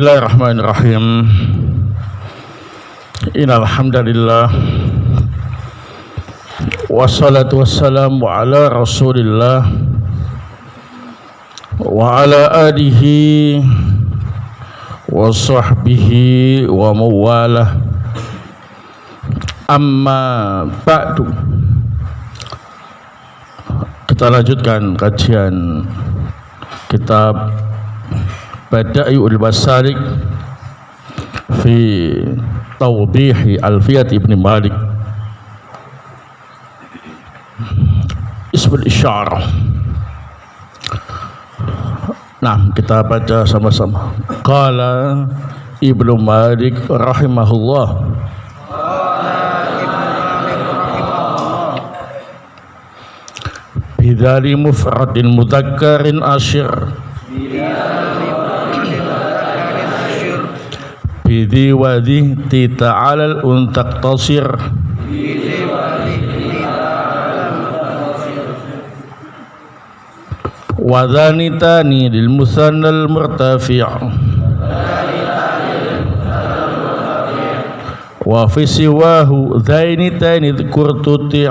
Bismillahirrahmanirrahim. Innal hamdalillah wassalatu wassalamu ala Rasulillah wa ala alihi wa sahbihi wa mawalah. Amma ba'du. Kita lanjutkan kajian kitab Bada'iul Masalik fi Tawdihi Alfiyat Ibn Malik Ismul Isyarah. Nah, kita baca sama-sama. Qala Ibnu Malik rahimahullah, bidhali mufradin mudhakkarin asyir bidhi wadhi tita'alal untak tasir wadhanitani lil musannal murtafi' wa fi siwahu dhainitani dhkur tuti'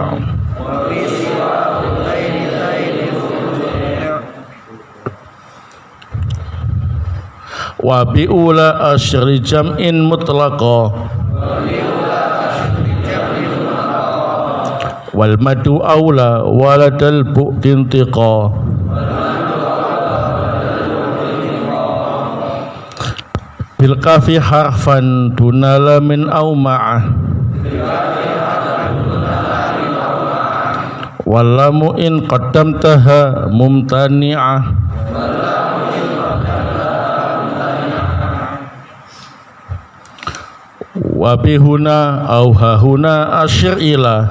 wa bi'ula asyri jam'in mutlaqa wal madu awla waladal bu'tin tiqa bil kafi harfan dunala min aw ma'ah wallamu in qaddamtaha mumtani'ah wa bihuna au hahuna asyir ila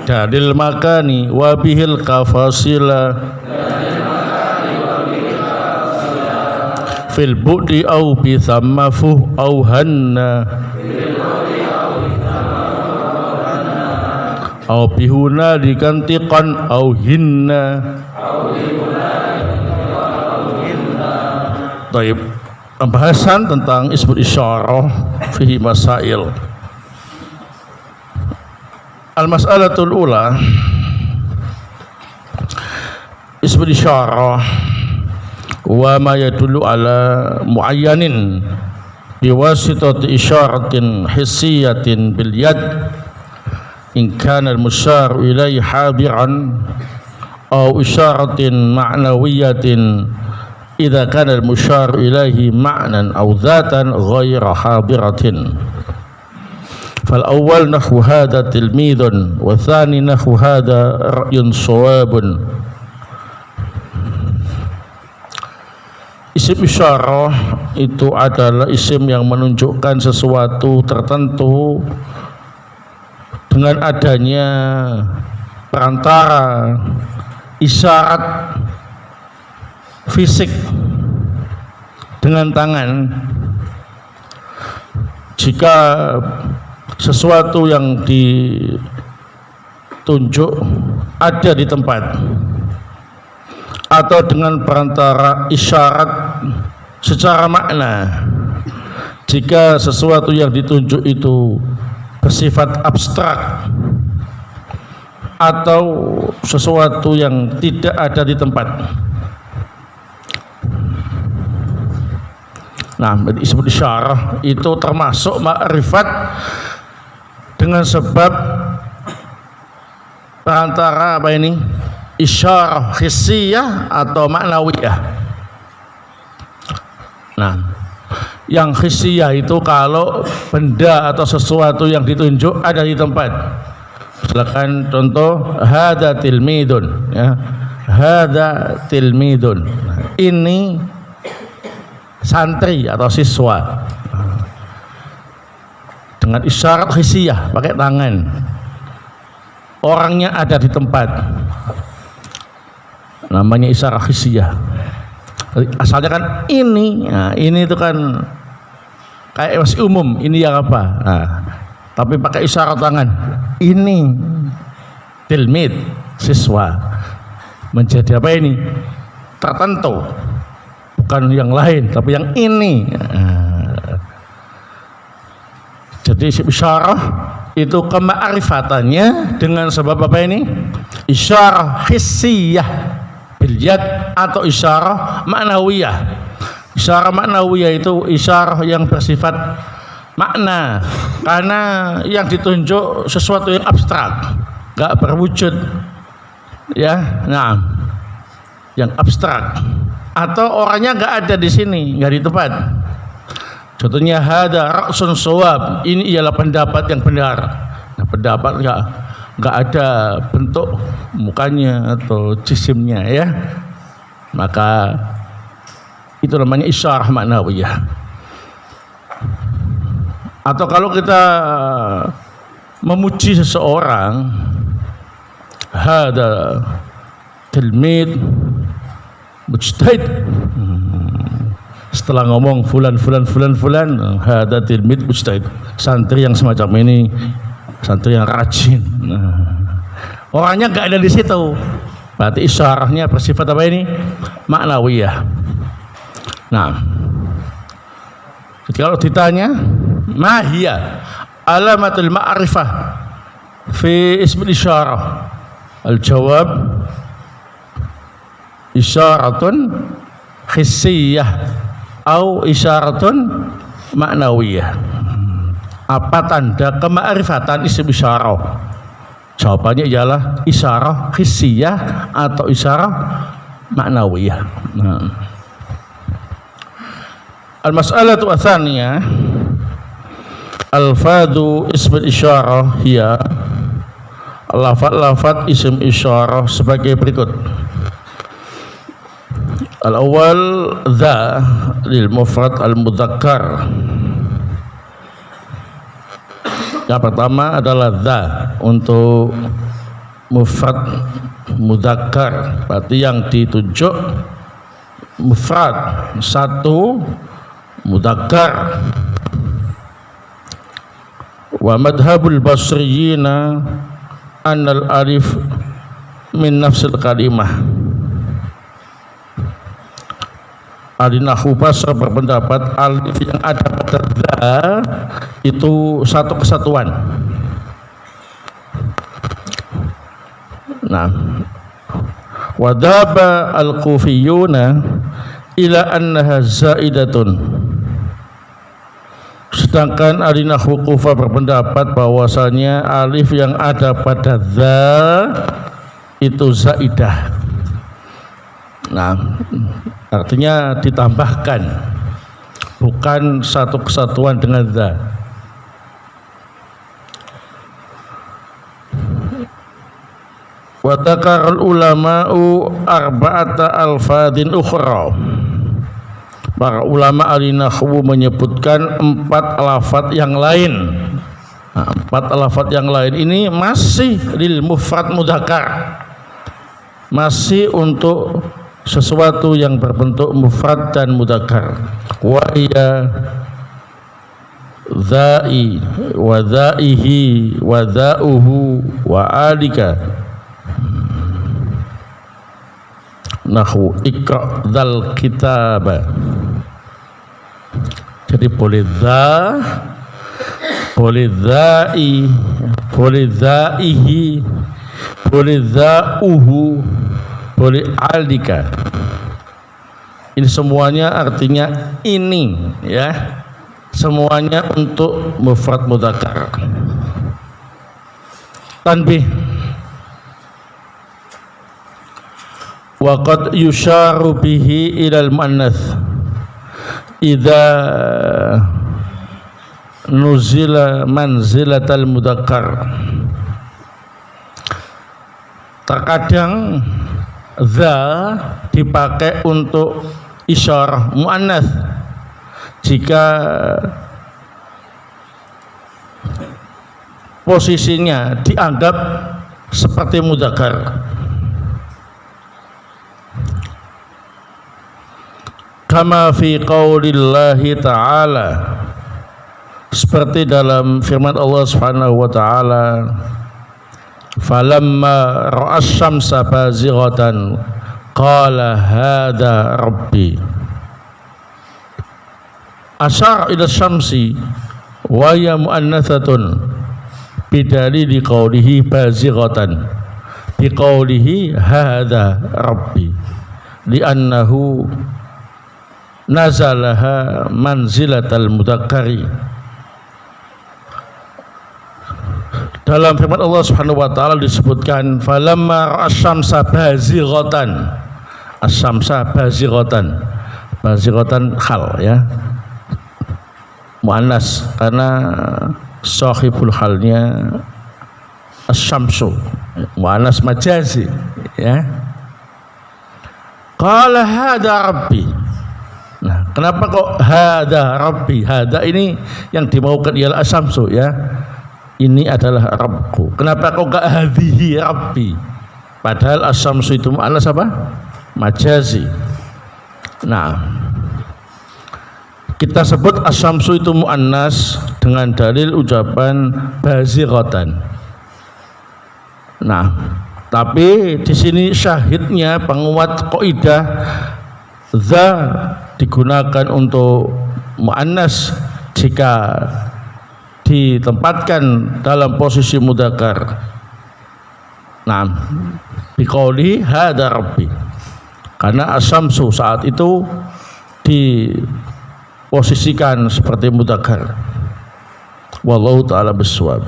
dalil makani wa bihil kafasila fil bu'di au bi thammafu au hanna au bihuna digantikan au hinna. Baik, pembahasan tentang Ismul Isyarah fihi masail. Al-mas'alatul ula, Ismul Isyarah wa ma yadullu ala muayyanin biwasitati isyaratin hissiyatin bil yad in kana al-musyar ilaihi hadiran aw isyaratin ma'nawiyatin idza kana al-musyar ilaihi ma'nan aw dhatan ghayra hadiratin. Fal awwal nahwu hadha tilmidun wa thani nahwu hadha ra'yun shawabun. Isim isyarah itu adalah isim yang menunjukkan sesuatu tertentu dengan adanya perantara isyarat fisik dengan tangan. Jika sesuatu yang ditunjuk ada di tempat atau dengan perantara isyarat secara makna, jika sesuatu yang ditunjuk itu bersifat abstrak atau sesuatu yang tidak ada di tempat. Nah, Ismul Isyarah itu termasuk ma'rifat dengan sebab perantara apa ini? Isyarah hissiyah atau ma'nawiyah. Nah, yang hissiyah itu kalau benda atau sesuatu yang ditunjuk ada di tempat. Silakan contoh hadza tilmidun, ya. Hadza tilmidun. Ini santri atau siswa. Dengan isyarat hissiyah, pakai tangan. Orangnya ada di tempat. Namanya isyarat hissiyah. Asalnya kan ini, nah, ini itu kan kayak masih umum. Ini yang apa? Nah, tapi pakai isyarat tangan. Ini tilmid, siswa. Menjadi apa ini? tertentu, bukan yang lain tapi yang ini. Jadi isyarah itu kema'rifatannya dengan sebab apa ini? Isyarah hissiyah bil yad atau isyarah ma'nawiyah. Isyarah ma'nawiyah itu isyarah yang bersifat makna, karena yang ditunjuk sesuatu yang abstrak, enggak berwujud. Ya, nah, yang abstrak atau orangnya enggak ada di sini, enggak di tempat. Contohnya hada ra'sun shawab, ini ialah pendapat yang benar. Nah, pendapat enggak ada bentuk mukanya atau jisimnya, ya. Maka itu namanya isyarah ma'nawiyah. Atau kalau kita memuji seseorang, hada tilmid mujtahid, setelah ngomong fulan hada tilmid mujtahid, santri yang semacam ini santri yang rajin. Orangnya enggak ada di situ, berarti isyarahnya bersifat apa ini? Ma'nawiyah. Nah, kalau ditanya mahiyya alamatul ma'rifah fi ismil isyarah, al-jawab isyaratun hissiyah atau isyaratun ma'nawiyah. Apa tanda kema'rifatan isim isyarah? Jawabannya ialah isyarah hissiyah atau isyarah ma'nawiyah. Al-mas'alatu atsaniyah, alfadu ism isyarah hiya, lafaz-lafaz isim isyarah sebagai berikut. Al-awwal dha lil mufrad al-mudzakkar. Yang pertama adalah dha untuk mufrad mudzakkar, berarti yang ditunjuk mufrad satu mudzakkar. Wa madhabul basriyina annal alif min nafsil kalimah. Ahli nahwu Basra berpendapat alif yang ada pada dha itu satu kesatuan. Nah, wa dhaba al-kufiyuna ila annaha zaidatun. Sedangkan ahli nahwu Kufah berpendapat bahwasanya alif yang ada pada dha itu zaidah. Nah, artinya ditambahkan, bukan satu kesatuan dengan dha. Wa dzakara ulama'u arba'ata alfadin ukhra. Para ulama ahli nahwu menyebutkan 4 lafaz yang lain. Nah, 4 lafaz yang lain ini masih lil mufrad mudzakkar, masih untuk sesuatu yang berbentuk mufrad dan mudzakkar. Wa iya dha'i wa dha'ihi wa dha'uhu wa alika. Nahwu iqra dzal kitaba. Jadi boleh dha, boleh dha'i, boleh dha'ihi, boleh dha'uhu, boleh alika. Ini semuanya artinya ini, ya. Semuanya untuk mufrad mudzakkar. Tanbih. Wa qad yusharu bihi ilal muannats idza nuzila manzilatal mudzakkar. Terkadang dha dipakai untuk isyarah muannats jika posisinya dianggap seperti mudzakkar. Kama fi qaulillahi ta'ala, seperti dalam firman Allah Subhanahu wa taala, falamma ra'as syamsa bazighatan qala hadza rabbi. Asyara ila syamsi wa ya muannathatun bidalili qawlihi bazighatan biqawlihi hadza rabbi li'annahu nazalaha manzilatal mudzakkari. Dalam firman Allah Subhanahu wa taala disebutkan falamma asyamsa bazighatan. Asyamsa bazighatan. Bazighatan hal ya. Muannas karena sahibul halnya asyamsu. Muannas majazi ya. Qala hadza rabbi. Nah, kenapa kok hadza rabbi? Hadza ini yang dimaukan ialah asyamsu ya. Ini adalah Rabbku. Kenapa kok enggak hadhihi rabbi? Padahal asyamsu itu muannas apa? Majazi. Nah, kita sebut asyamsu itu muannas dengan dalil ucapan bazighatan. Nah, tapi di sini syahidnya penguat kaidah za digunakan untuk muannas jika ditempatkan dalam posisi mudzakkar. Nah, biqauli hadza rabbi. Karena asyamsu saat itu diposisikan seperti mudzakkar. Wallahu taala bissawab.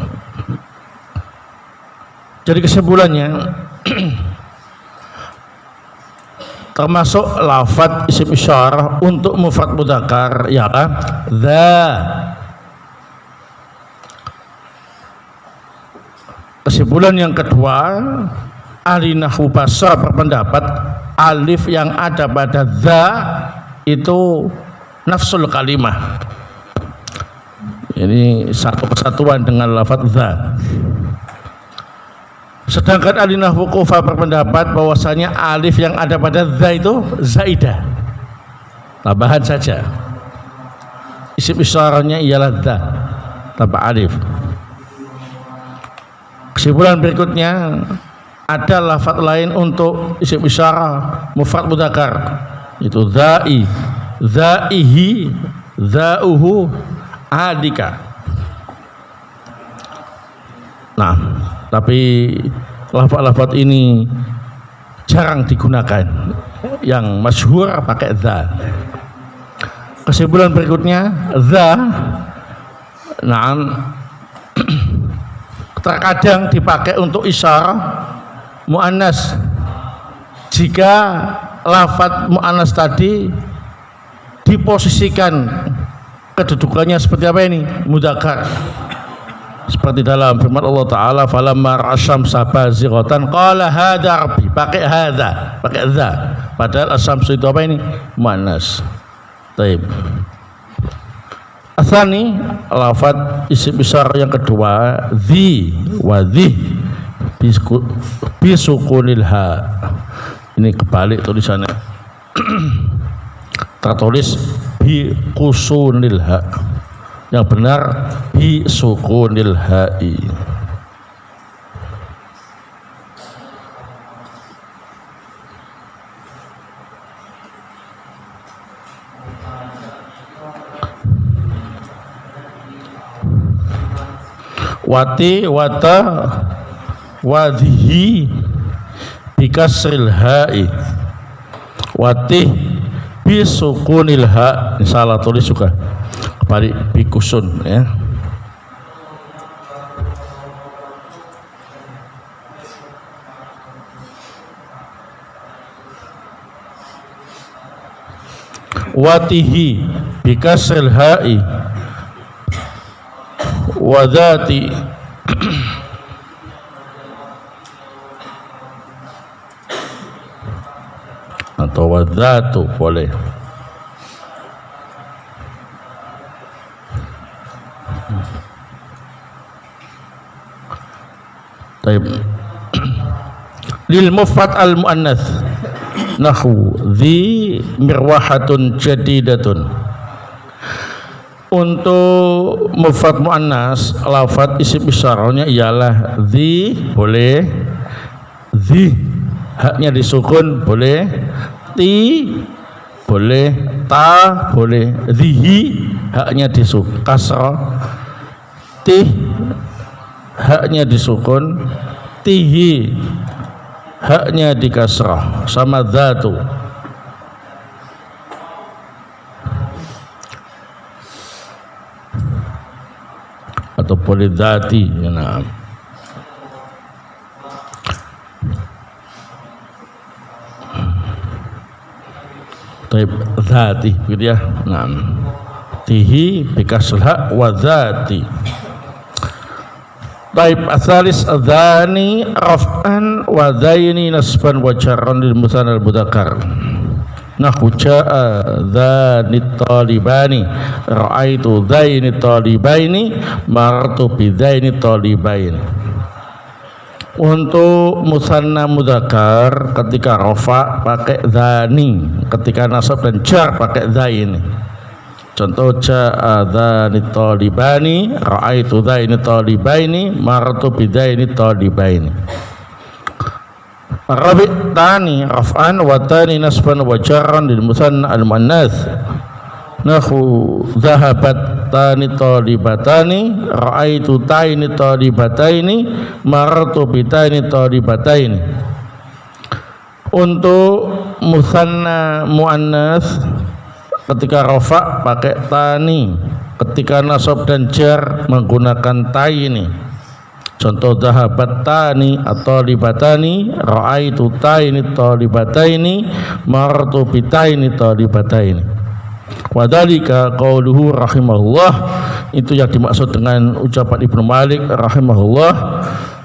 Jadi kesimpulannya termasuk lafadz isim isyarah untuk mufrad mudzakkar ialah dza. Kesimpulan yang kedua, ahli nahwu basar berpendapat alif yang ada pada dza itu nafsul kalimah. Ini satu kesatuan dengan lafadz dza. Sedangkan ahli nahwu Kufah berpendapat bahwasanya alif yang ada pada dza itu zaidah. Tambahan saja. Isim isyarahnya ialah dza tanpa alif. Kesimpulan berikutnya, ada lafaz lain untuk isim isyarah mufrad mudzakkar, itu dzai, dzaihi, dzauhu, adika. Nah, tapi lafaz-lafaz ini jarang digunakan. Yang masyhur pakai dza. Kesimpulan berikutnya, dza terkadang dipakai untuk isyarah muannas jika lafadz muannas tadi diposisikan kedudukannya seperti apa ini? Mudzakkar. Seperti dalam firman Allah taala falamma asyamsa bazighatan qala hadza rabbi, pakai hadza, pakai dza. Padahal asyamsu itu apa ini? Muannas. Baik. Asani lafadz isim isyarah yang kedua dzi wa dzi bisukunil ha. Ini kebalik tulisannya. Tertulis bi qusunil ha. Yang benar bi sukunil ha'i. Wati wata wadhi bikasril ha'i. Wati bisukunil ha. Ini salah tulis juga. Kembali bikusun ya. Watihi bikasril ha'i wadati atau wadatu boleh. Taib. Lil mufrad al muannats nahwu dzi mirwahatun jadidatun. Untuk mufrad muannas lafadz isim isyarahnya ialah dzi boleh, dzi haknya disukun boleh, ti boleh, ta boleh, dhihi haknya disukun, kasra, tih haknya disukun, tihi haknya dikasrah, sama dzatu. Atau boleh dzati, ya, nah. Taib dzati gitu ya. Nah, tihi bikasrah wa dzati. Taib asalis adzani raf'an wa dzaini nasban wa jarran lil musanna al mudzakkar. Nahwu jaa dzani talibani ra'aitu dzaini talibaini marartu bi dzaini talibain. Untuk musanna mudzakkar ketika rafa pakai dzani, ketika nasab dan jar pakai dzaini. Contoh jaa dzani talibani ra'aitu dzaini talibaini marartu bi dzaini talibaini. Rabi' tani raf'an wa tani nasban wa jarran lil musanna al muannats. Nahu dhahabat tani talibatani ra'aitu taini talibataini marartu bitaini talibataini. Untuk musanna muannats ketika rafa pakai tani, ketika nasab dan jar menggunakan taini. Contoh dhahabat tani atau libatani ra'aitu taini talibataini marartu bitaini talibataini. Wadhalika qauluhu rahimahullah, itu yang dimaksud dengan ucapan Ibnu Malik rahimahullah,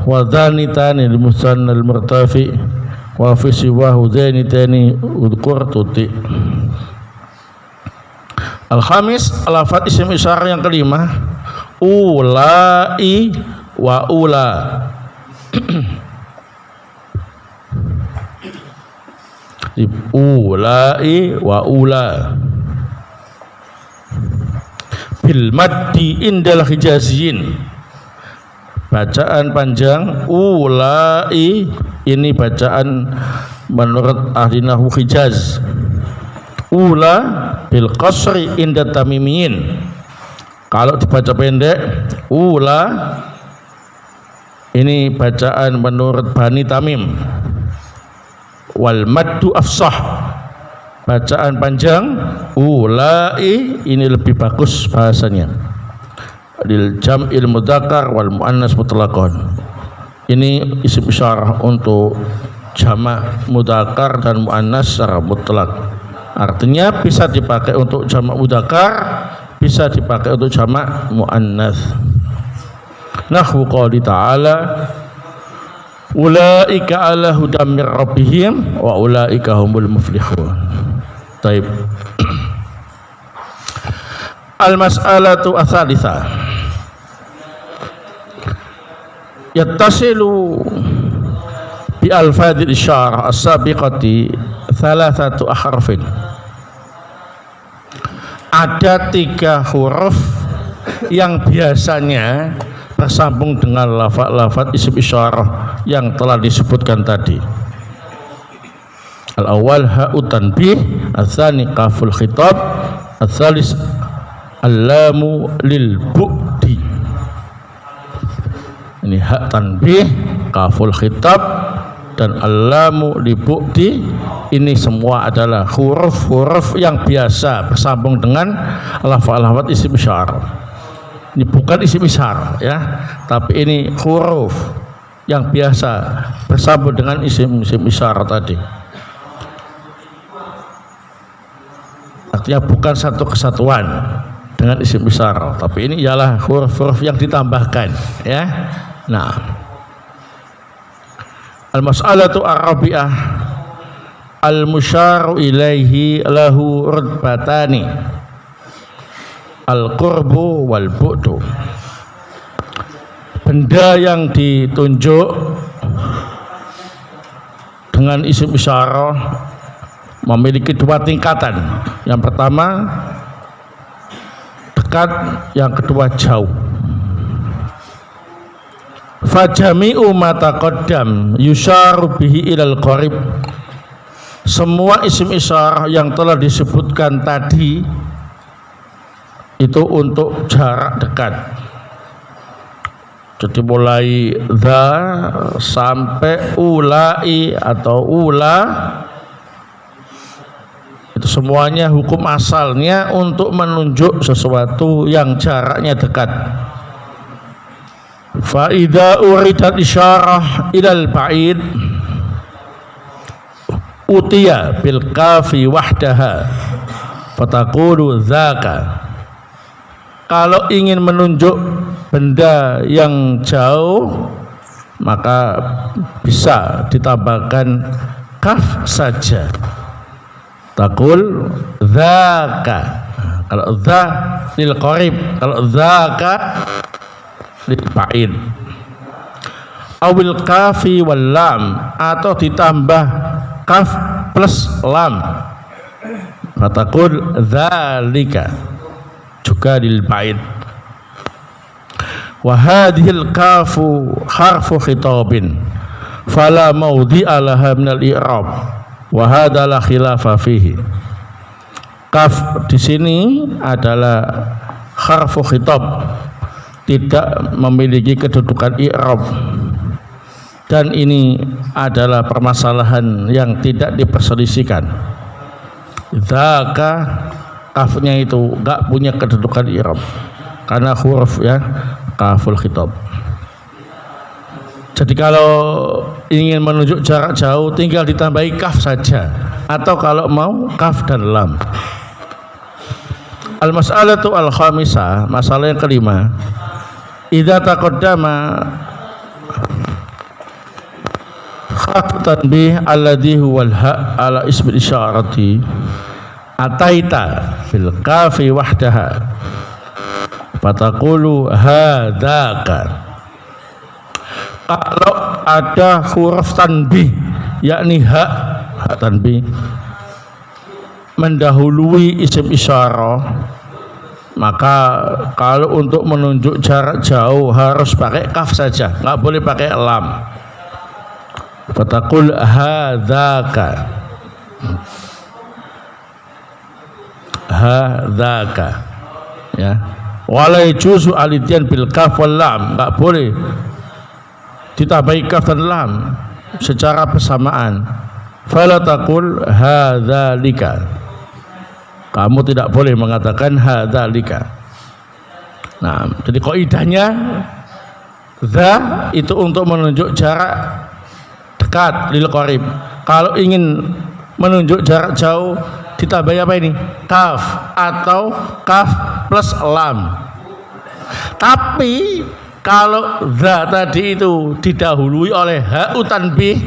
wa dhanitani lil musanna al murtafi wa fi siwahu dhanitani udhkur tuti. Al-khamis, lafaz isim isyarah yang kelima, ulai wa ula. Ulai wa ula bil maddi indal hijaziyin. Bacaan panjang ulai ini bacaan menurut ahli nahwu Hijaz. Ula bil qasri inda tamimiyin. Kalau dibaca pendek ula ini bacaan menurut Bani Tamim. Wal maddu afsah. Bacaan panjang ulai ini lebih bagus bahasanya. Lil jam'il mudzakkar wal muannas mutlaqan. Ini isim isyarah untuk jamak mudzakkar dan muannas secara mutlak. Artinya bisa dipakai untuk jamak mudzakkar, bisa dipakai untuk jamak muannas. Nahwu qouli ta'ala ulaika ala hudam mir rabbihim wa ulaika humul muflihun. Taib. Al-mas'alatu ats-tsalitsah. Yattasilu bi alfadil isyarah as-sabiqati thalathatu ahrufin. Ada 3 huruf yang biasanya bersambung dengan lafaz-lafaz isim isyarah yang telah disebutkan tadi. Al-awwal ha'u tanbih, ats-tsani qaful khitab, ats-tsalis al-lamu lil bu'di. Ini ha tanbih, qaful khitab dan al-lamu lil bu'di. Ini semua adalah huruf-huruf yang biasa bersambung dengan lafaz-lafaz isim isyarah. Ini bukan isim isyarah ya, tapi ini huruf yang biasa bersambung dengan isim isyarah tadi. Artinya bukan satu kesatuan dengan isim isyarah, tapi ini ialah huruf-huruf yang ditambahkan ya. Nah, al-mas'alatu ar-rabi'ah al-musyaru ilaihi lahu rutbatani al-qurbu wal bu'du. Benda yang ditunjuk dengan isim isyarah memiliki 2 tingkatan. Yang pertama dekat, yang kedua jauh. Fajami'u ma taqaddam yusharu bihi ilal qarib. Semua isim isyarah yang telah disebutkan tadi itu untuk jarak dekat. Jadi mulai dha sampai ulai atau ula, itu semuanya hukum asalnya untuk menunjuk sesuatu yang jaraknya dekat. Fa idza uridat isyarah ilal ba'id utiya bil kafi wahdaha fataqulu dzaka. Kalau ingin menunjuk benda yang jauh maka bisa ditambahkan kaf saja. Taqul dzaka. Kalau dza lil qarib, kalau dzaka lil ba'id. Awil kafi wal lam, atau ditambah kaf plus lam. Fataqul dzalika, juga lil ba'id. Wa hadhil kafu harfu khitabin fala mawdi'a laha minal i'rab wa hadha la khilafa fihi. Kaf di sini adalah harfu khitab, tidak memiliki kedudukan i'rab, dan ini adalah permasalahan yang tidak diperselisihkan. Dzaka, kafnya itu enggak punya kedudukan i'rab karena huruf ya, kaful khitab. Jadi kalau ingin menunjuk jarak jauh tinggal ditambahi kaf saja, atau kalau mau kaf dan lam. Al-mas'alatu al-khamisah, masalah yang kelima. Idza taqaddama khafu tanbih alladhi huwal ha ala ismi isyarati ataita fil kafi wahdaha fataqulu hadzaka. Kalau ada huruf tanbih yakni ha tanbih mendahului isim isyarah, maka kalau untuk menunjuk jarak jauh harus pakai kaf saja, nggak boleh pakai lam. Fataqul hadzaka, hadzaka, ya. Wala yajuzu al-ityan bil kaf wal lam, nggak boleh ditambahi kaf dan lam secara bersamaan. Fala taqul hadzalika, kamu tidak boleh mengatakan hadzalika. Nah, jadi kaidahnya dza itu untuk menunjuk jarak dekat, lil qarib. Kalau ingin menunjuk jarak jauh ditambahi apa ini? Kaf atau kaf plus lam. Tapi kalau dza tadi itu didahului oleh ha tanbih,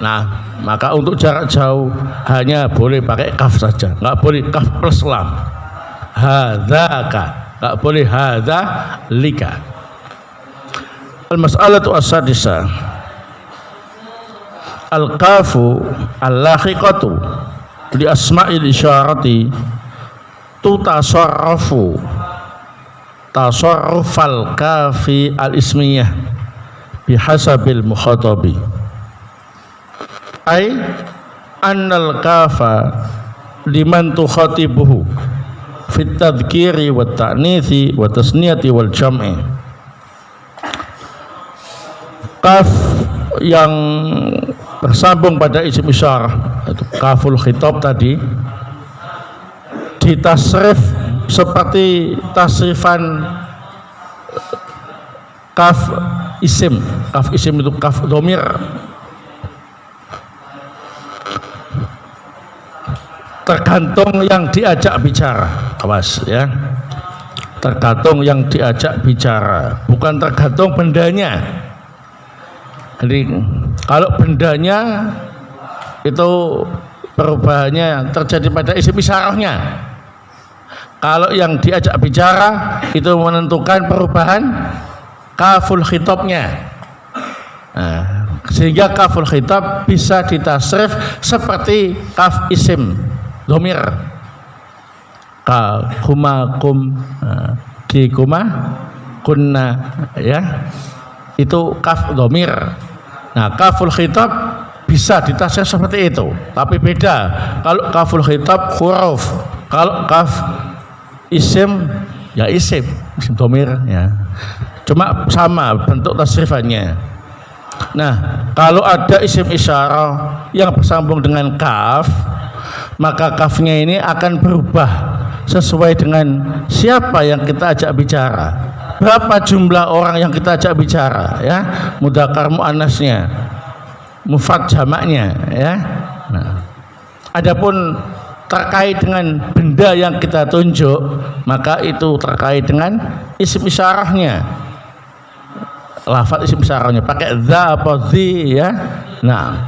nah maka untuk jarak jauh hanya boleh pakai kaf saja, nggak boleh kaf plus lam. Hadzaka, nggak boleh hadzalika. Al-mas'alatu as-sadisah, al-kafu al-lahiqatu li asma'il isyarati tutasarrafu tasarrufal kafi al-ismiyah bihasabil mukhatabi. Ay annal kafa liman tukhatibuhu fit tadhkiri wat ta'nithi wat tasniyati wal jam'i. Kaf yang bersambung pada isim isyarah, itu kaful khitab tadi, ditasrif seperti tasrifan kaf isim. Kaf isim itu kaf dhamir, tergantung yang diajak bicara. Awas ya, tergantung yang diajak bicara, bukan tergantung bendanya. Jadi kalau bendanya itu perubahannya terjadi pada isim isyarahnya, kalau yang diajak bicara itu menentukan perubahan kaful khitabnya. Nah, sehingga kaful khitab bisa ditasrif seperti kaf isim dhamir, ka kuma kum, ki kuma kunna, ya. Itu kaf dhamir. Nah, kaful khitab bisa ditafsir seperti itu, tapi beda. Kalau kaful khitab huruf, kalau kaf isim ya isim dhamir ya. Cuma sama bentuk tasrifannya. Nah, kalau ada isim isyarah yang bersambung dengan kaf, maka kafnya ini akan berubah sesuai dengan siapa yang kita ajak bicara. Berapa jumlah orang yang kita ajak bicara, ya, mudzakkar muannasnya, mufrad jamaknya, ya. Nah, adapun terkait dengan benda yang kita tunjuk, maka itu terkait dengan isim isyarahnya, lafaz isim isyarahnya, pakai za apa zi, ya. Nah,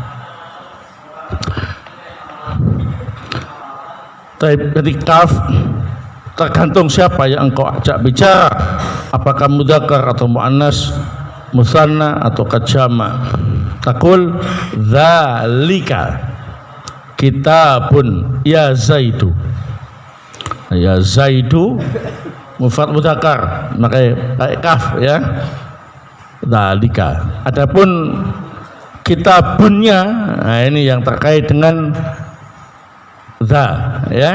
jadi kaf tergantung siapa yang engkau ajak bicara, apakah mudzakkar atau muannas, musanna atau jama'. Taqul dzalika kitabun ya Zaidu. Ya Zaidu mufrad mudzakkar, pakai kaf, ya. Dzalika. Adapun kitabunnya, nah ini yang terkait dengan za, ya.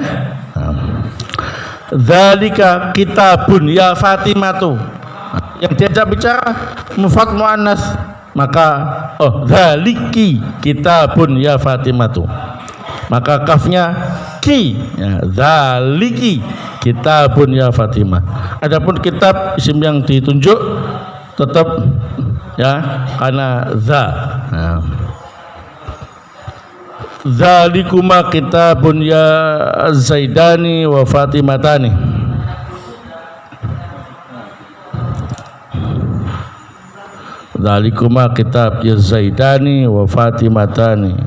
Dzalika kitabun ya Fatimatu. Yang diajak bicara mufrad muannas, maka dzaliki kitabun ya Fatimatu. Maka kafnya ki, ya, dzaliki kitabun ya Fatimah. Adapun kitab isim yang ditunjuk tetap, ya, karena za. Nah. Zalikuma kitabun ya Zaidani wa Fatimatani. Zalikuma kitab ya Zaidani wa Fatimatani.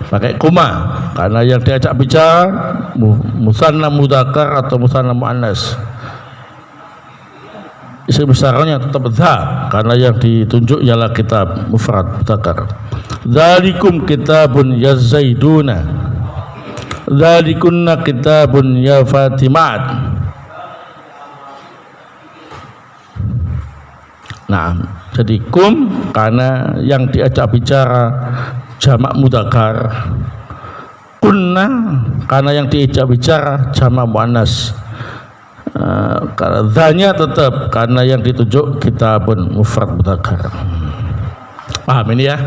Pakai kuma karena yang diajak bicara musanna mudzakkar atau musanna muannas. Isim besarnya tetap za karena yang ditunjuk ialah kitab mufrad mudzakkar. Dzalikum kitabun ya Zaiduna. Dzalikunna kitabun ya Fatimat. Nah, jadi kum karena yang diajak bicara jamak mudzakkar. Kunna karena yang diajak bicara jamak muannas. Karena dzanya tetap karena yang ditunjuk kitabun mufrad mudzakkar. Paham ini, ya?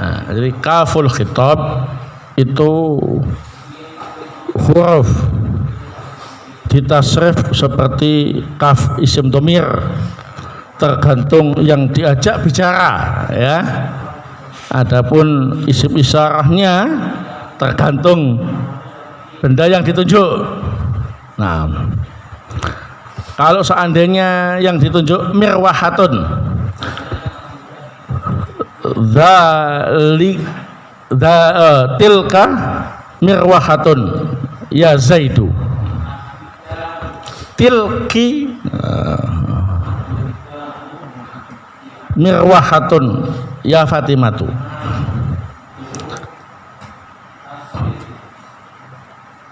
Nah, jadi kaful khitab itu huruf ditasrif seperti kaf isim dhamir, tergantung yang diajak bicara, ya. Adapun isim isyarahnya tergantung benda yang ditunjuk. Nah, kalau seandainya yang ditunjuk mirwahatun, tilka mirwahatun ya Zaidu. Tilki mirwahatun ya Fatimatu.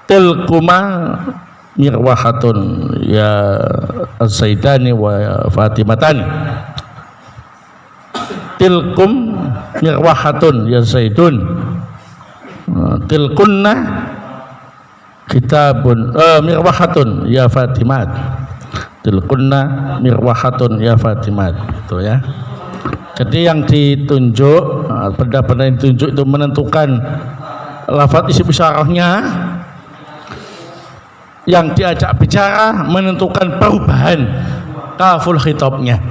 Tilkuma mirwahatun ya Zaidani wa Fatimatani. Tilkum mirwahatun ya Zaidun. Tilkunna kitabun mirwahatun ya Fatimat. Tilkunna mirwahatun ya Fatimat. Itu, ya. Jadi yang ditunjuk, benda-benda yang ditunjuk itu menentukan lafaz isim isyarahnya. Yang diajak bicara menentukan perubahan kaful khitabnya.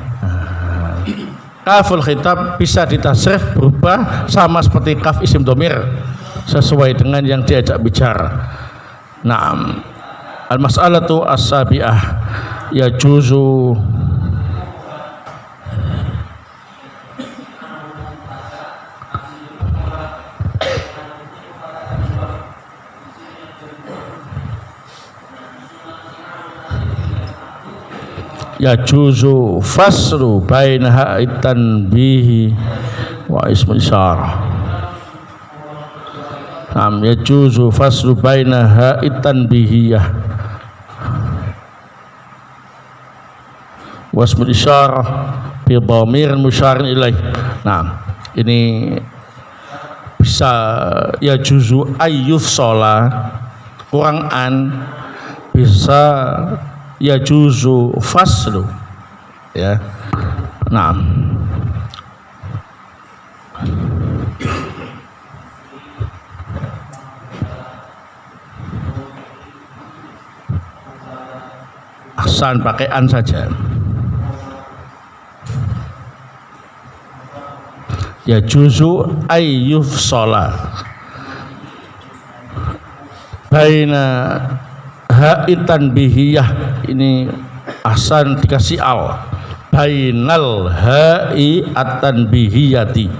Kaful khitab bisa ditasrif berubah sama seperti kaf isim dhamir sesuai dengan yang diajak bicara. Naam. Al-mas'alatu as-sabi'ah yajuzu yajuzu fasru baina ha'itan bihi wa ismul isyarah. Yajuzu fasru baina ha'itan bihiyah wasmul isyarah bi dhamir musyarin ilaih. Nah, ini bisa ya juzu ayyuf sholat kurang an, bisa ya juzu faslu ya. Nah, ahsan pakai an saja. Ya juzu ayyuf sholat baina ha'itan bihiyah, ini ahsan dikasih al, bainal ha'i atan bihiyati,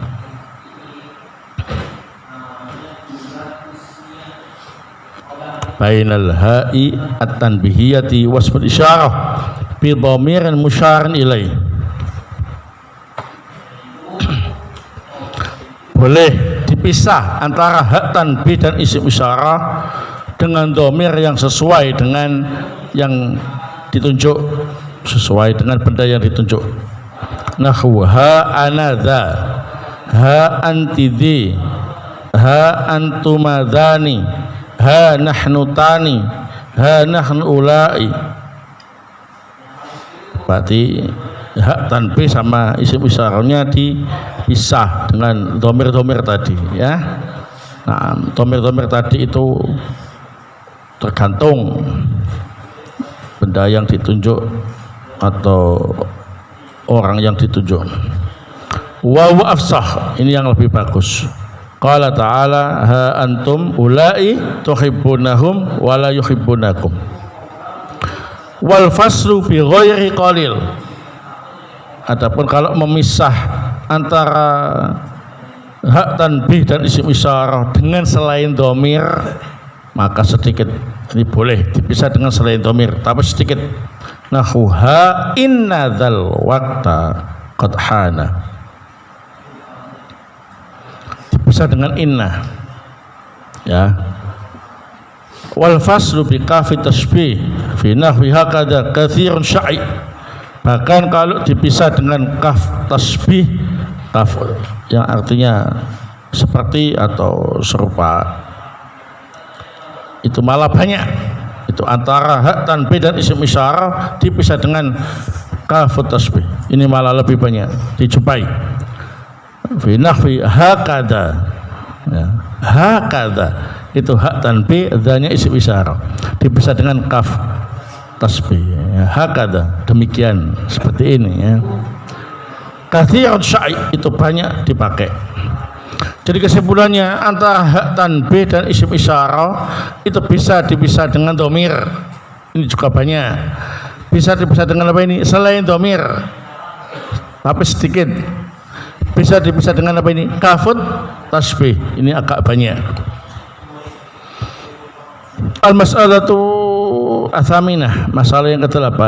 bainal ha'i atan bihiyati wasmul isyarah bi dhamirin musyarin ilaih. Boleh dipisah antara hak tanbih dan isim isyarah dengan dhamir yang sesuai dengan yang ditunjuk, sesuai dengan benda yang ditunjuk. Nahwu ha anadha, ha antidhi, ha antumadhani, ha nahnu tani, ha nahnu ulai. Berarti hak tanbih sama isim isyarahnya dipisah dengan dhamir-dhamir tadi ya. Nah, dhamir-dhamir tadi itu tergantung benda yang ditunjuk atau orang yang ditunjuk. Wa afsah, ini yang lebih bagus. Qala ta'ala ha antum ulai tuhibbunahum wa la yuhibbunakum. Wal faslu fi ghairi qalil. Adapun kalau memisah antara hak tanbih dan isim isyarah dengan selain dhamir, maka sedikit, ini boleh dipisah dengan selain dhamir tapi sedikit. Nahwu ha inna dzal waqta qad hana, dipisah dengan inna ya. Wal faslu bi kafi tasbih fi nahwi hakadha katsirun syai, bahkan kalau dipisah dengan kaf tasbih, kaf yang artinya seperti atau serupa, itu malah banyak. Itu antara hak tanbih dan isim isyarah dipisah dengan kaf tasbih, ini malah lebih banyak dijumpai. Fi nahwi hakadha ya, hakadha itu hak tanbih, dzanya isim isyarah dipisah dengan kaf tasbih ya, hakadha demikian, seperti ini ya. Katsirun syai itu banyak dipakai. Jadi kesimpulannya antara hak tanbih dan isim isyarah itu bisa dipisah dengan dhamir, ini juga banyak. Bisa dipisah dengan apa ini? Selain dhamir tapi sedikit. Bisa dipisah dengan apa ini? Kafut tasbih, ini agak banyak. Al-mas'alatu athaminah, masalah yang ke-8,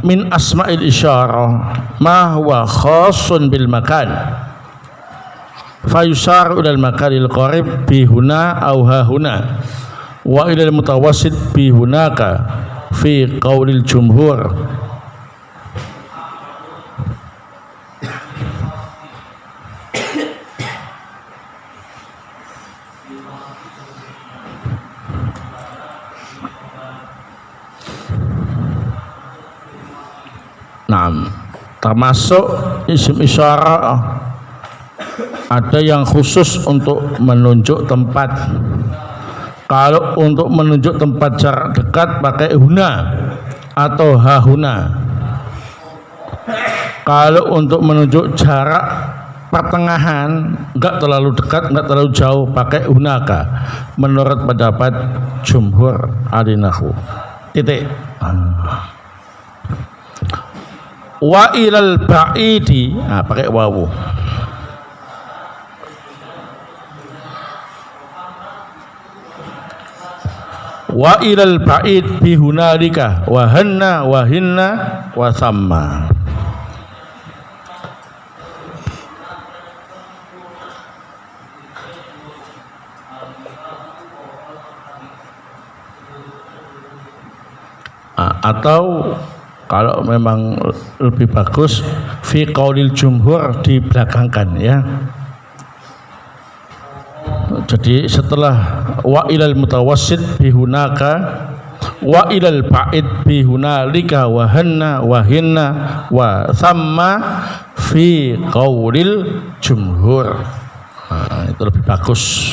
min asma'il isyarah ma huwa khassun bil makan fa yusaru ilal makanil qarib bi huna aw ha huna wa ilal mutawassit bi hunaka fi qaulil jumhur. Nah, termasuk isim isyarah ada yang khusus untuk menunjuk tempat. Kalau untuk menunjuk tempat jarak dekat pakai huna atau hahuna. Kalau untuk menunjuk jarak pertengahan, enggak terlalu dekat, enggak terlalu jauh, pakai hunaka. Menurut pendapat jumhur ahli nahwu. Titik. Wa ilal ba'idi, nah, pakai wawu. Wa ilal ba'id bi hunalika wa hanna wa hinna wa thamma. Atau Kalau memang lebih bagus fi qaulil jumhur dibelakangkan ya. Jadi setelah wa ilal mutawassit bihunaka wa ilal ba'id bihunalika wa hanna wa hinna wa thamma fi qaulil jumhur. Itu lebih bagus.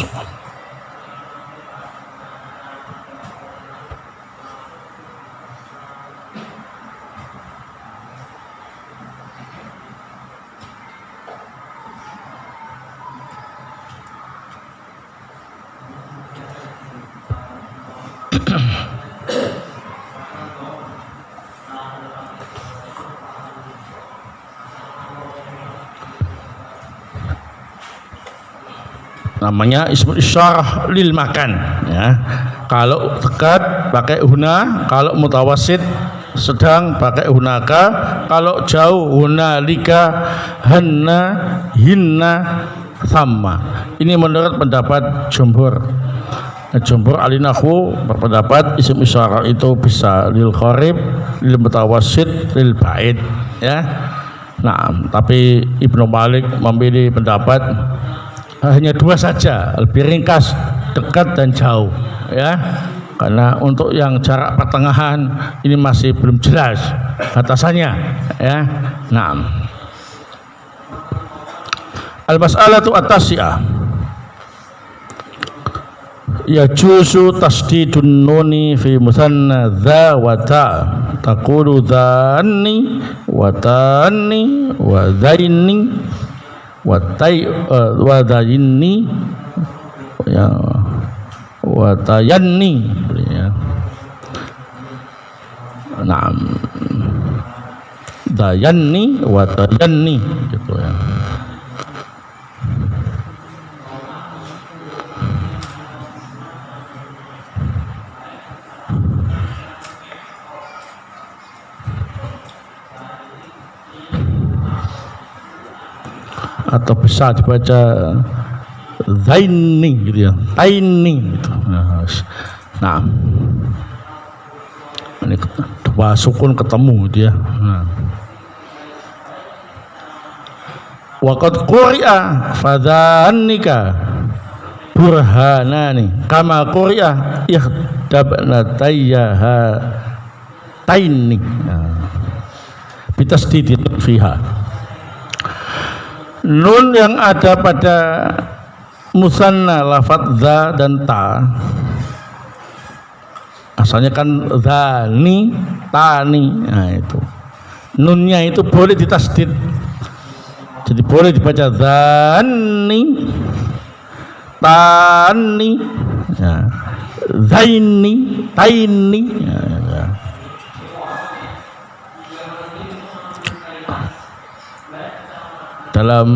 Namanya ismul isyarah lil makan ya. Kalau dekat pakai huna, kalau mutawasid sedang pakai hunaka, kalau jauh hunalika, hanna, hinna, thamma. Ini menurut pendapat jumhur. Jumhur ahli nahwu berpendapat isim isyarah itu bisa lil qarib, lil mutawasid, lil ba'id ya. Nah, tapi Ibnu Malik memilih pendapat hanya dua saja, lebih ringkas, dekat dan jauh ya, karena untuk yang jarak pertengahan ini masih belum jelas batasannya ya. Nah, al-mas'alatu at-tasi'ah yajuzu tasdidun nuni fi musanna dha wa ta taqulu dhanni wa tanni wa dhaini wadayinni ya watayanni ya. Naam, dayanni watayanni gitu ya. Atau bisa dibaca zaini gitu ya, taini gitu. Nah, ini dua sukun ketemu gitu ya. Nah. Waqad quri'a fadhannika burhanani kama quri'a ihdabnatayha taini. Bitasdidin fiha. Nun yang ada pada musanna lafadz za dan ta, asalnya kan zani, tani. Nah itu nunnya itu boleh ditasdid, jadi boleh dibaca zani, tani, ya. Zaini, taini ya, ya. Dalam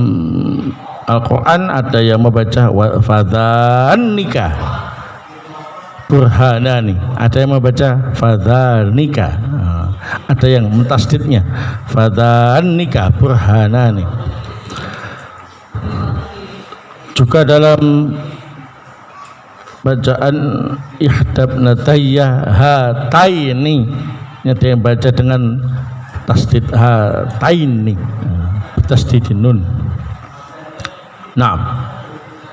Al-Quran ada yang membaca fadhanika burhanani, ada yang membaca fadhanika, ada yang mentasdidnya fadhanika burhanani. Juga dalam bacaan ihdabnatayya hataini, ada yang baca dengan tasdid hataini, tasdidin nun. Naam,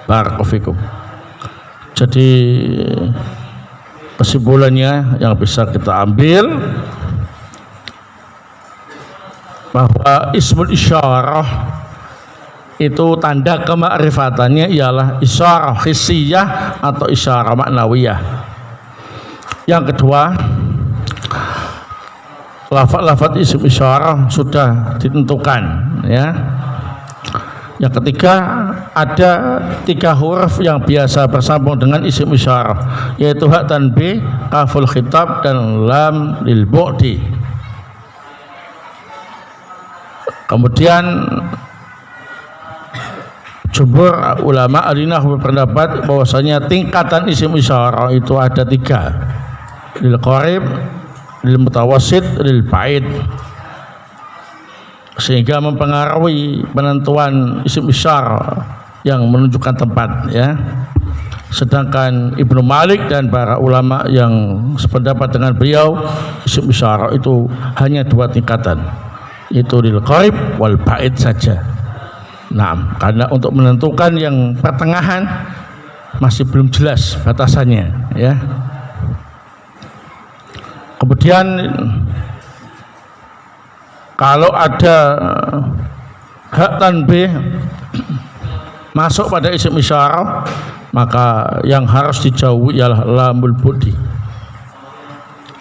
barakallahu fikum. Jadi kesimpulannya yang bisa kita ambil bahwa ismul isyarah itu tanda kema'rifatannya ialah isyarah hissiyah atau isyarah maknawiyah. Yang kedua, lafaz-lafaz isim isyarah sudah ditentukan ya. Yang ketiga, ada 3 huruf yang biasa bersambung dengan isim isyarah, yaitu ha tanbih, kaful khitab, dan lam lil bu'di. Kemudian jumhur ulama al-nahwu berpendapat bahwasanya tingkatan isim isyarah itu ada 3, lil qarib, lil mutawassit, lil ba'id, sehingga mempengaruhi penentuan isim isyarah yang menunjukkan tempat ya. Sedangkan Ibnu Malik dan para ulama yang sependapat dengan beliau, isim isyarah itu hanya 2 tingkatan, itu lil qarib wal ba'id saja. Nah, karena untuk menentukan yang pertengahan masih belum jelas batasannya, ya. Kemudian kalau ada hak tanbih masuk pada isim isyarah, maka yang harus dijauhi ialah lamul budi.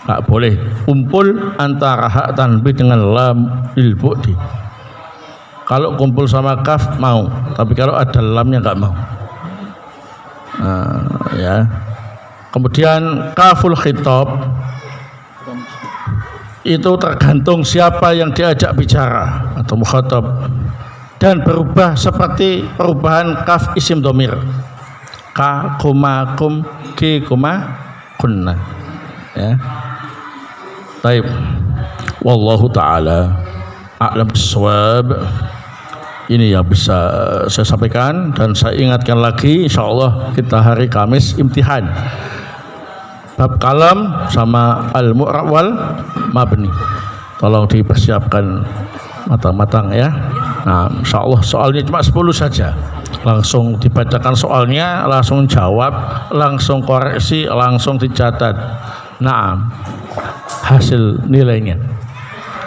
Tak boleh kumpul antara hak tanbih dengan lamul budi. Kalau kumpul sama kaf mau, tapi kalau ada lamnya enggak mau. Ya. Kemudian kaful khitab itu tergantung siapa yang diajak bicara atau mukhatab, dan berubah seperti perubahan kaf isim dhamir. Ka, koma, kum, ki, koma, kunna. Ya. Baik. Wallahu taala a'lam bissawab. Ini yang bisa saya sampaikan, dan saya ingatkan lagi, insyaallah kita hari Kamis imtihan bab kalam sama al-mu'rab wal mabni. Tolong dipersiapkan matang-matang ya. Nah, insyaallah soalnya cuma 10 saja. Langsung dibacakan soalnya, langsung jawab, langsung koreksi, langsung dicatat. Nah, hasil nilainya.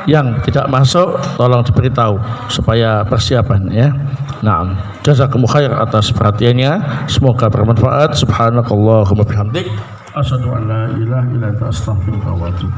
Yang tidak masuk tolong diberitahu supaya persiapan ya. Nah, jazakumullah khair atas perhatiannya. Semoga bermanfaat. Subhanakallahumma bihamdik, asyhadu an la ilaha illa anta astaghfiruka wa atubu.